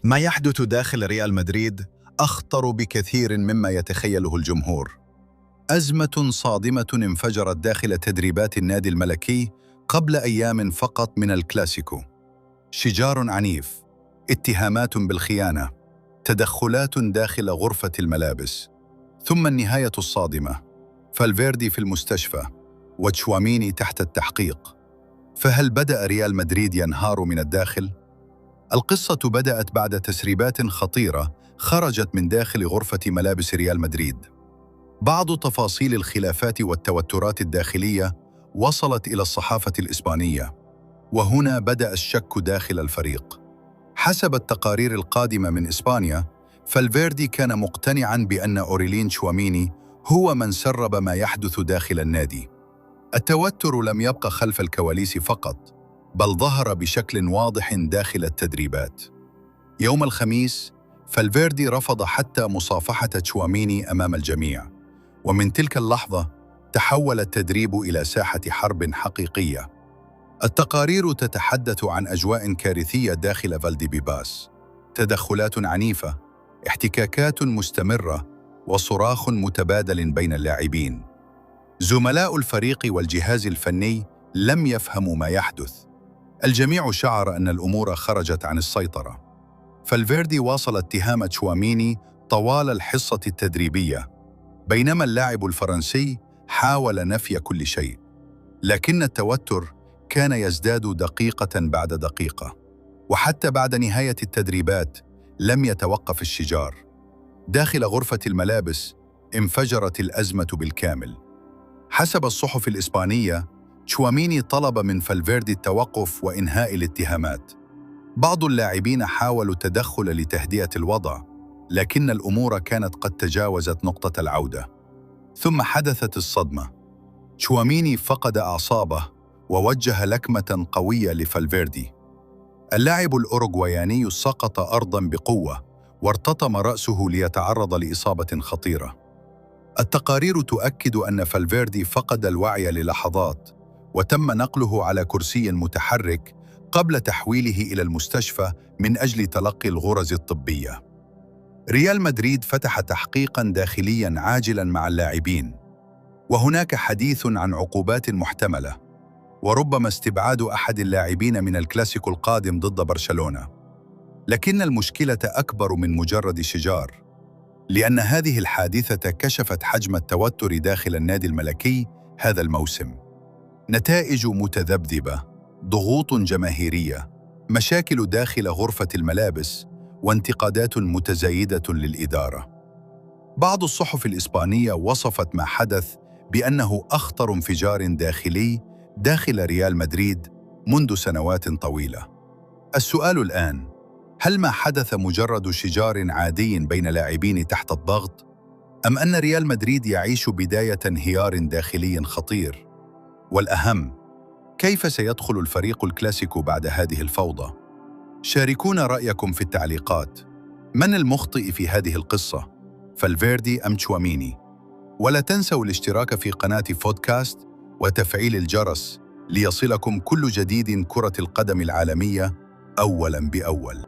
ما يحدث داخل ريال مدريد أخطر بكثير مما يتخيله الجمهور. أزمة صادمة انفجرت داخل تدريبات النادي الملكي قبل أيام فقط من الكلاسيكو. شجار عنيف، اتهامات بالخيانة، تدخلات داخل غرفة الملابس، ثم النهاية الصادمة: فالفيردي في المستشفى وتشواميني تحت التحقيق. فهل بدأ ريال مدريد ينهار من الداخل؟ القصة بدأت بعد تسريبات خطيرة خرجت من داخل غرفة ملابس ريال مدريد. بعض تفاصيل الخلافات والتوترات الداخلية وصلت إلى الصحافة الإسبانية، وهنا بدأ الشك داخل الفريق. حسب التقارير القادمة من إسبانيا، فالفيردي كان مقتنعاً بأن أوريلين تشواميني هو من سرب ما يحدث داخل النادي. التوتر لم يبقى خلف الكواليس فقط، بل ظهر بشكل واضح داخل التدريبات. يوم الخميس، فالفيردي رفض حتى مصافحة تشواميني أمام الجميع، ومن تلك اللحظة تحول التدريب إلى ساحة حرب حقيقية. التقارير تتحدث عن أجواء كارثية داخل فالديبيباس: تدخلات عنيفة، احتكاكات مستمرة، وصراخ متبادل بين اللاعبين. زملاء الفريق والجهاز الفني لم يفهموا ما يحدث. الجميع شعر أن الأمور خرجت عن السيطرة. فالفيردي واصل اتهام تشواميني طوال الحصة التدريبية، بينما اللاعب الفرنسي حاول نفي كل شيء. لكن التوتر كان يزداد دقيقة بعد دقيقة، وحتى بعد نهاية التدريبات لم يتوقف الشجار. داخل غرفة الملابس انفجرت الأزمة بالكامل. حسب الصحف الإسبانية، تشواميني طلب من فالفيردي التوقف وإنهاء الاتهامات. بعض اللاعبين حاولوا التدخل لتهدئة الوضع، لكن الأمور كانت قد تجاوزت نقطة العودة. ثم حدثت الصدمة: تشواميني فقد أعصابه ووجه لكمة قوية لفالفيردي. اللاعب الأوروغواياني سقط أرضاً بقوة، وارتطم رأسه ليتعرض لإصابة خطيرة. التقارير تؤكد أن فالفيردي فقد الوعي للحظات، وتم نقله على كرسي متحرك قبل تحويله إلى المستشفى من أجل تلقي الغرز الطبية. ريال مدريد فتح تحقيقاً داخلياً عاجلاً مع اللاعبين، وهناك حديث عن عقوبات محتملة، وربما استبعاد أحد اللاعبين من الكلاسيكو القادم ضد برشلونة. لكن المشكلة أكبر من مجرد شجار، لأن هذه الحادثة كشفت حجم التوتر داخل النادي الملكي هذا الموسم. نتائج متذبذبة، ضغوط جماهيرية، مشاكل داخل غرفة الملابس، وانتقادات متزايدة للإدارة. بعض الصحف الإسبانية وصفت ما حدث بأنه أخطر انفجار داخلي داخل ريال مدريد منذ سنوات طويلة. السؤال الآن: هل ما حدث مجرد شجار عادي بين لاعبين تحت الضغط؟ أم أن ريال مدريد يعيش بداية انهيار داخلي خطير؟ والأهم، كيف سيدخل الفريق الكلاسيكو بعد هذه الفوضى؟ شاركونا رأيكم في التعليقات. من المخطئ في هذه القصة؟ فالفيردي أم تشواميني؟ ولا تنسوا الاشتراك في قناة بودكاست وتفعيل الجرس ليصلكم كل جديد كرة القدم العالمية أولاً بأول.